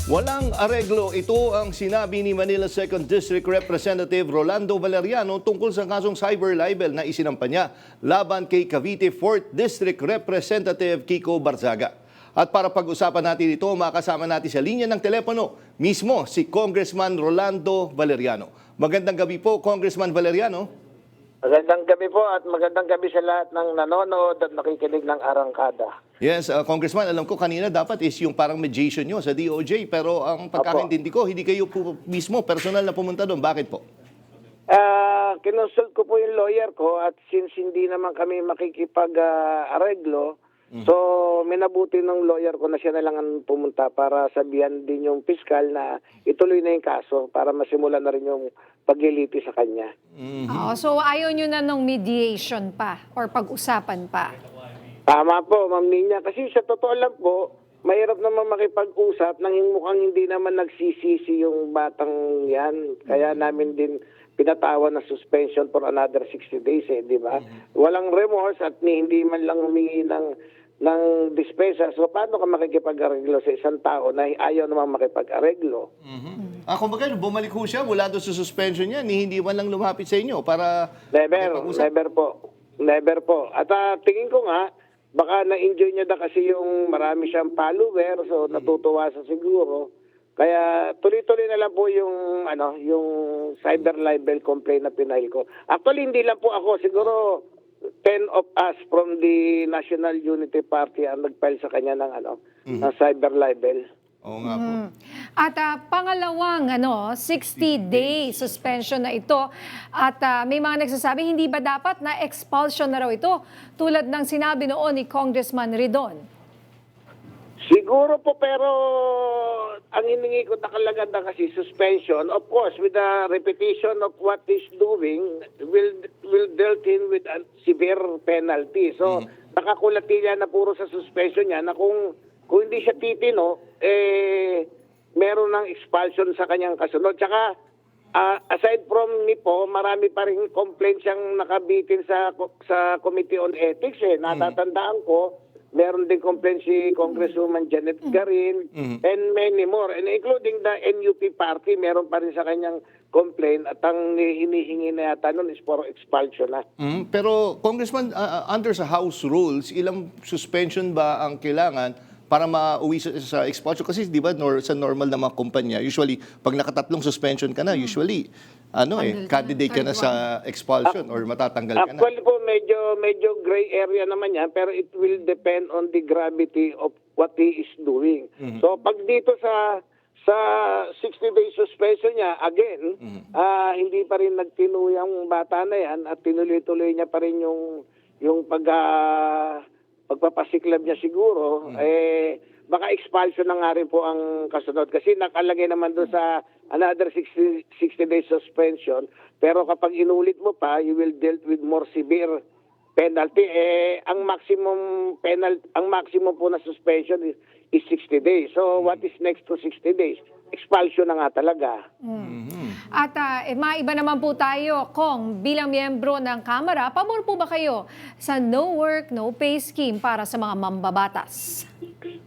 Walang areglo, ito ang sinabi ni Manila 2nd District Representative Rolando Valeriano tungkol sa kasong cyber libel na isinampa niya laban kay Cavite 4th District Representative Kiko Barzaga. At para pag-usapan natin ito, makasama natin sa linya ng telepono mismo si Congressman Rolando Valeriano. Magandang gabi po, Congressman Valeriano. Magandang gabi po at magandang gabi sa lahat ng nanonood at nakikinig ng Arangkada. Yes, Congressman, alam ko kanina dapat is yung parang mediation nyo sa DOJ, pero ang pagkakaintindi ko, hindi kayo po mismo personal na pumunta doon. Bakit po? Kinonsult ko po yung lawyer ko at since hindi naman kami makikipag-areglo, so minabuti ng lawyer ko na siya na lang ang pumunta para sabihan din yung piskal na ituloy na yung kaso para masimulan na rin yung paglilitis sa kanya. Oo, so ayaw nyo na nung mediation pa or pag-usapan pa? Tama po, Ma'am Nina. Kasi sa totoo lang po, mahirap naman makipag-usap nang mukhang hindi naman nagsisisi yung batang yan. Kaya namin din pinatawan na suspension for another 60 days, di ba? Walang remorse at hindi man lang humingi ng dispensa. So paano ka makikipag-areglo sa isang tao na ayaw naman makipag-areglo? Kumbaga, bumalik ho siya mula doon sa suspension niya, hindi man lang lumapit sa inyo para Never po. Never po. At tingin ko nga, baka na-enjoy niya na kasi yung marami siyang follower, so natutuwa sa siguro. Kaya tuloy-tuloy na lang po yung yung cyber libel complaint na pinail ko. Actually hindi lang po ako, siguro 10 of us from the National Unity Party ang nag-file sa kanya ng ng cyber libel. Oo nga po. At pangalawang 60-day suspension na ito at may mga nagsasabi hindi ba dapat na expulsion na raw ito tulad ng sinabi noon ni Congressman Ridon? Siguro po, pero ang hiningi ko nakalaganda kasi suspension, of course, with the repetition of what he's doing, will dealt in with a severe penalty. So, nakakulati na puro sa suspension niya na kung hindi siya titino, meron ng expulsion sa kanyang kasunod. Tsaka, aside from me po, marami pa rin complaints siyang nakabitin sa Committee on Ethics. Natatandaan ko, meron din complaint si Congresswoman Janet Garin and many more. And including the NUP party, meron pa rin sa kanyang complaint at ang hinihingi na yata nun is for expulsion na. Pero Congressman, under sa House rules, ilang suspension ba ang kailangan para mauwi sa expulsion? Kasi di ba sa normal na mga kumpanya, usually pag nakatatlong suspension ka na, usually candidate ka na sa expulsion or matatanggal ka na. Actually po, medyo gray area naman yan, pero it will depend on the gravity of what he is doing. So pag dito sa 60-day suspension niya, again, hindi pa rin nagtinuyang bata na yan at tinuloy-tuloy niya pa rin yung pagpapasiklab niya siguro, baka expulsion na nga rin po ang kasunod. Kasi nakalagay naman doon sa another 60 days suspension, pero kapag inulit mo pa, you will deal with more severe penalty. Ang maximum po na suspension is 60 days. So what is next to 60 days? Expulsion na nga talaga. At maiba naman po tayo, Kong, bilang miyembro ng Kamara, pabor po ba kayo sa no work, no pay scheme para sa mga mambabatas?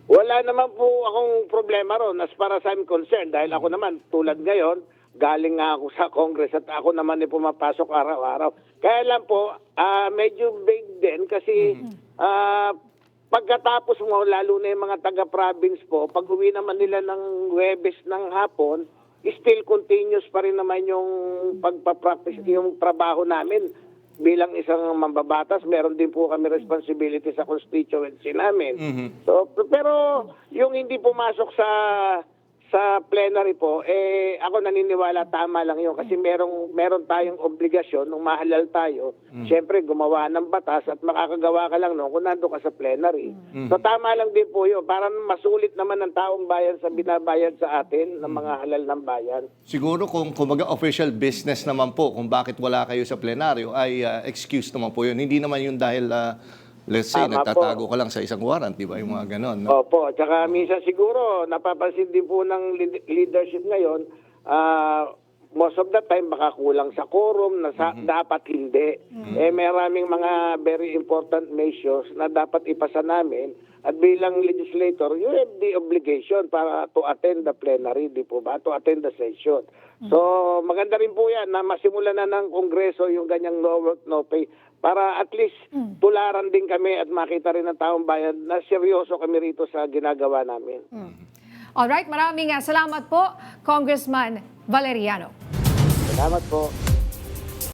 Wala naman po akong problema ron as far as I'm concerned. Dahil ako naman, tulad ngayon, galing nga ako sa Congress at ako naman ay pumapasok araw-araw. Kaya lang po, medyo vague din kasi pagkatapos mo, lalo na yung mga taga-province po, pag uwi naman nila ng Huwebes ng hapon, still continuous pa rin naman yung pagpapractice, yung trabaho namin. Bilang isang mambabatas, meron din po kami responsibility sa constituency namin. So, pero yung hindi pumasok sa plenary po, ako naniniwala tama lang yun kasi meron tayong obligasyon nung mahalal tayo. Siyempre, gumawa ng batas at makakagawa ka lang kung nando ka sa plenary. So tama lang din po yun. Para masulit naman ng taong bayan sa binabayad sa atin ng mga halal ng bayan. Siguro kung kumbaga official business naman po kung bakit wala kayo sa plenaryo ay excuse naman po yun. Hindi naman yun dahil let's say, nagtatago ka lang sa isang warrant, di ba? Yung mga ganon. No? Opo. Tsaka minsan siguro, napapansin din po ng leadership ngayon, most of the time, baka kulang sa quorum, na dapat hindi. Maraming mga very important measures na dapat ipasa namin At bilang legislator, you have the obligation para to attend the plenary, di po ba? To attend the session. So, maganda rin po yan na masimulan na ng Kongreso yung ganyang no work, no pay para at least tularan din kami at makita rin ng taong bayan na seryoso kami rito sa ginagawa namin. Alright, maraming salamat po, Congressman Valeriano. Salamat po.